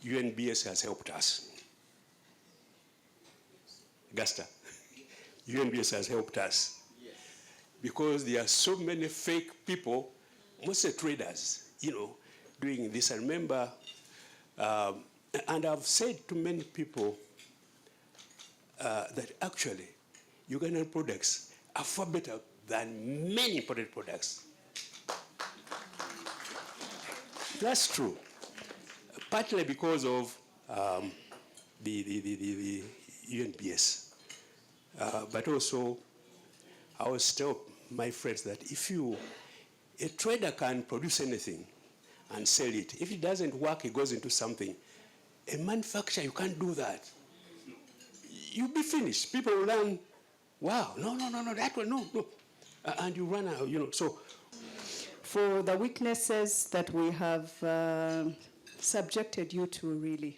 UNBS has helped us. Gasta, UNBS has helped us. Yes. Because there are so many fake people, mostly traders, doing this. I remember, and I've said to many people that actually Ugandan products are far better than many imported products. That's true. Partly because of the UNBS. But also, I always tell my friends that if a trader can produce anything and sell it, if it doesn't work, it goes into something. A manufacturer, you can't do that. You'll be finished. People will learn, wow, no, that one, no. And you run out, so. For the weaknesses that we have subjected you to, really.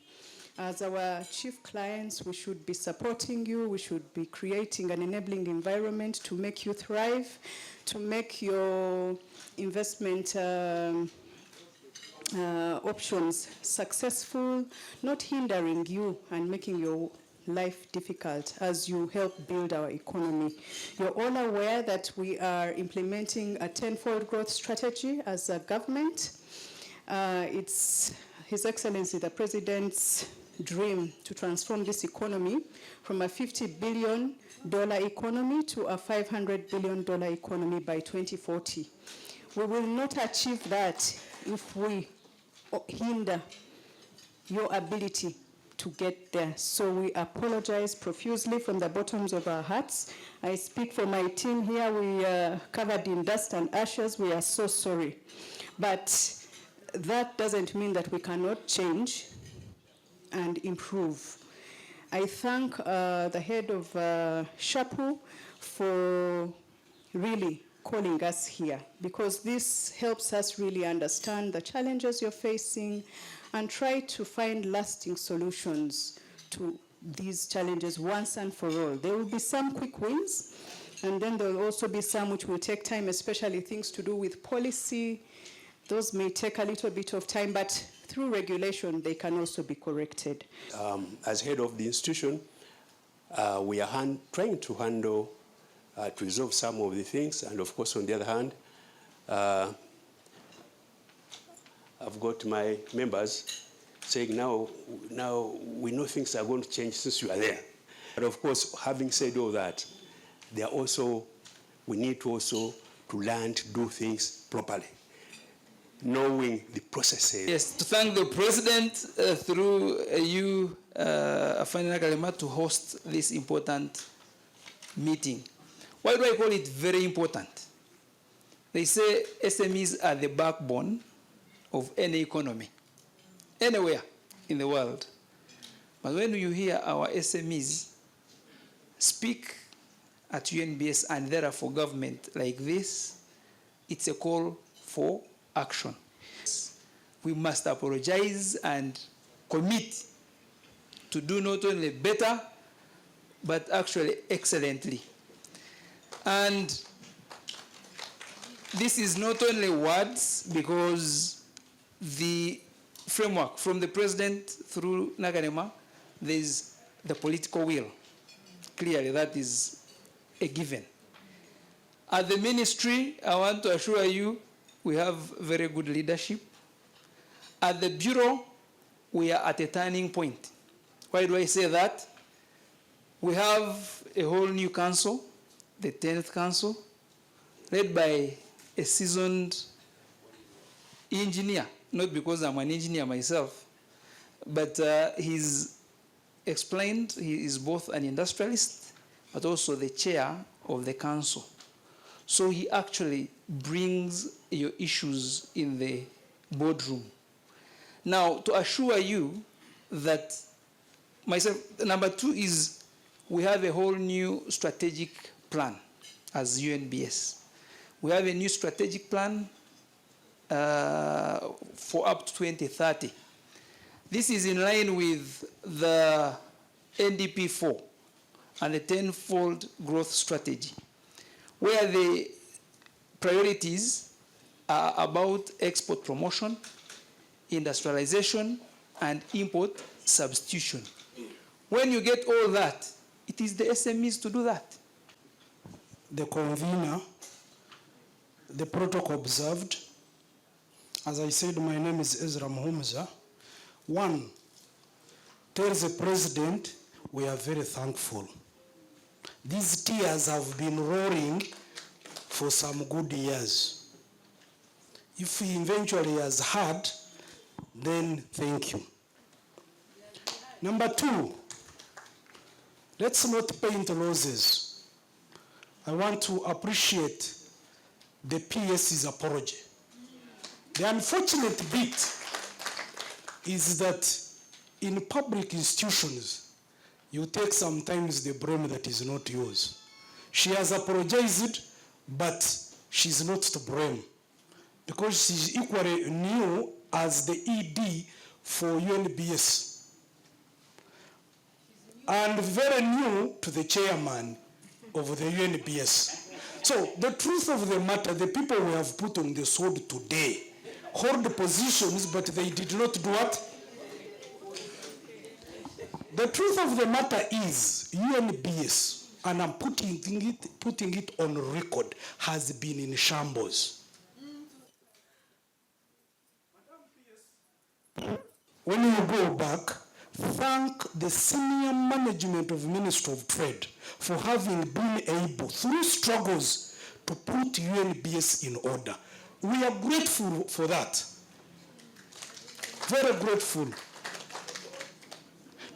As our chief clients, we should be supporting you. We should be creating an enabling environment to make you thrive, to make your investment options successful, not hindering you and making your life difficult as you help build our economy. You're all aware that we are implementing a 10-fold growth strategy as a government. It's His Excellency the President's dream to transform this economy from a $50 billion economy to a $500 billion economy by 2040. We will not achieve that if we hinder your ability to get there. So we apologize profusely from the bottoms of our hearts. I speak for my team here. We are covered in dust and ashes. We are so sorry. But that doesn't mean that we cannot change and improve. I thank the head of SHIPU for really calling us here, because this helps us really understand the challenges you're facing and try to find lasting solutions to these challenges once and for all. There will be some quick wins, and then there will also be some which will take time, especially things to do with policy. Those may take a little bit of time, but through regulation, they can also be corrected. As head of the institution, we are trying to handle, to resolve some of the things, and of course, on the other hand, I've got my members saying now we know things are going to change since you are there. But of course, having said all that, we need to also learn to do things properly, knowing the processes. Yes, to thank the President through you, Afani Nakalema, to host this important meeting. Why do I call it very important? They say SMEs are the backbone of any economy, anywhere in the world. But when you hear our SMEs speak at UNBS and therefore government like this, it's a call for action. We must apologize and commit to do not only better, but actually excellently. And this is not only words, because the framework from the President through Nakalema, there's the political will. Clearly, that is a given. At the ministry, I want to assure you, we have very good leadership. At the Bureau, we are at a turning point. Why do I say that? We have a whole new council, the 10th council, led by a seasoned engineer, not because I'm an engineer myself, but he's explained he is both an industrialist, but also the chair of the council. So he actually brings your issues in the boardroom. Now, to assure you that myself, number two is we have a whole new strategic plan as UNBS. We have a new strategic plan for up to 2030. This is in line with the NDP4 and the 10-fold growth strategy, where the priorities are about export promotion, industrialization, and import substitution. When you get all that, it is the SMEs to do that. The convener, the protocol observed. As I said, my name is Ezra Muhumuza. One, tells the president, we are very thankful. These tears have been rolling for some good years. If he eventually has heard, then thank you. Number two, let's not paint roses. I want to appreciate the PS's apology. The unfortunate bit is that in public institutions, you take sometimes the blame that is not yours. She has apologized, but she's not to blame because she's equally new as the ED for UNBS and very new to the chairman of the UNBS. So the truth of the matter, the people we have put on the sword today hold the positions, but they did not do what? The truth of the matter is UNBS, and I'm putting it on record, has been in shambles. When you go back, thank the senior management of Ministry of Trade for having been able, through struggles, to put UNBS in order. We are grateful for that. Very grateful.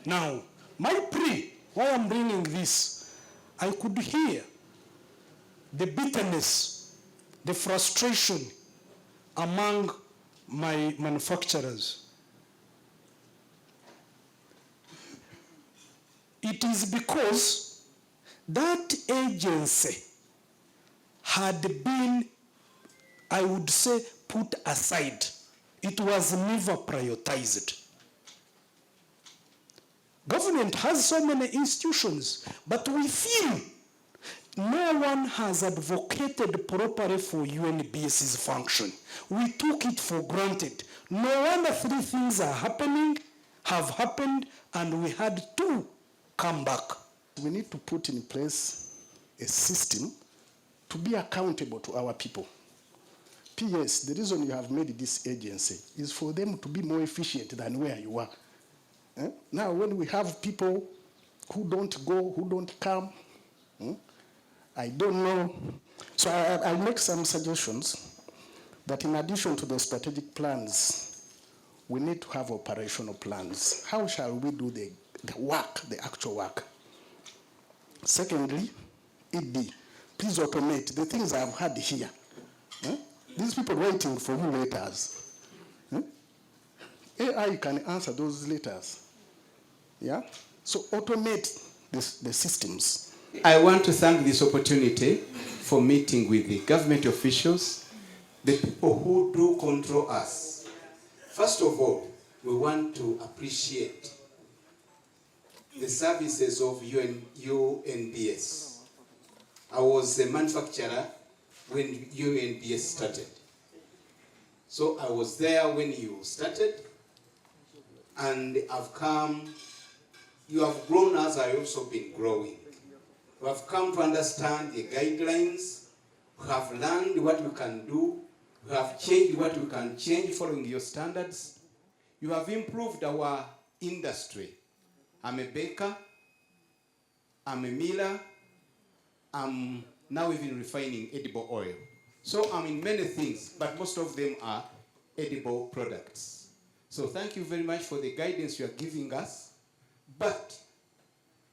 Now, my plea, why I'm bringing this, I could hear the bitterness, the frustration among my manufacturers. It is because that agency had been, I would say, put aside. It was never prioritized. Government has so many institutions, but we feel no one has advocated properly for UNBS's function. We took it for granted. No wonder three things are happening, have happened, and we had to come back. We need to put in place a system to be accountable to our people. PS, the reason you have made this agency is for them to be more efficient than where you are. Now, when we have people who don't go, who don't come, I don't know. So I'll make some suggestions that in addition to the strategic plans, we need to have operational plans. How shall we do the work, the actual work? Secondly, ED, please automate the things I've had here. These people waiting for you letters. AI can answer those letters. Yeah? So automate the systems. I want to thank this opportunity for meeting with the government officials, the people who do control us. First of all, we want to appreciate the services of UNBS. I was a manufacturer when UNBS started. So I was there when you started, and I've come, you have grown as I also been growing. We have come to understand the guidelines, we have learned what we can do, we have changed what we can change following your standards. You have improved our industry. I'm a baker, I'm a miller, I'm now even refining edible oil. So I'm in many things, but most of them are edible products. So thank you very much for the guidance you are giving us, but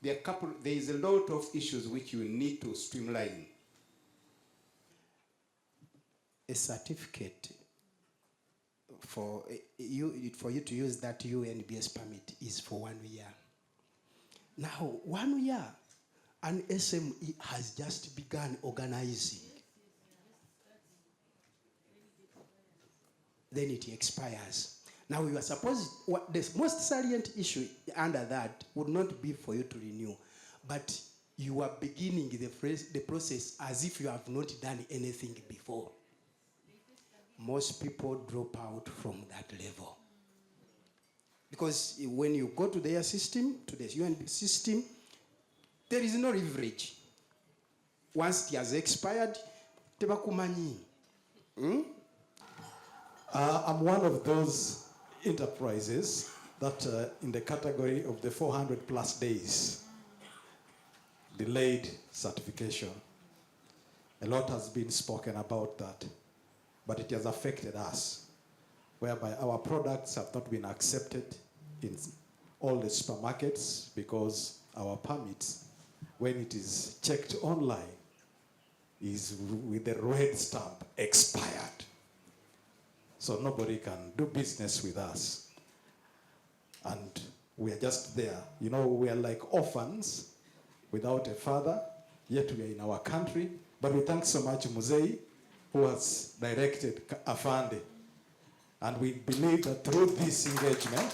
there is a lot of issues which you need to streamline. A certificate for you to use that UNBS permit is for 1 year. Now, 1 year, an SME has just begun organizing. Then it expires. Now, you are supposed, the most salient issue under that would not be for you to renew, but you are beginning the process as if you have not done anything before. Most people drop out from that level. Because because when you go to their system, to the UNBS system, there is no leverage. Once it has expired, tebakumanyi. I'm one of those enterprises that in the category of the 400 plus days delayed certification. A lot has been spoken about that, but it has affected us, whereby our products have not been accepted in all the supermarkets because our permits, when it is checked online, is with the red stamp expired. So nobody can do business with us. And we are just there. You know, we are like orphans without a father, yet we are in our country. But we thank so much Muzei, who has directed Afande. And we believe that through this engagement,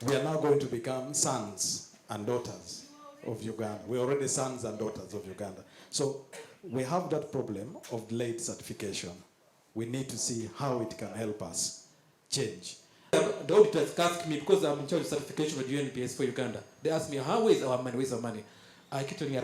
we are now going to become sons and daughters of Uganda. We're already sons and daughters of Uganda. So we have that problem of delayed certification. We need to see how it can help us change. The auditors asked me, because I'm in charge of certification of the UNBS for Uganda, they asked me, how is our money? Where's our money? I keep telling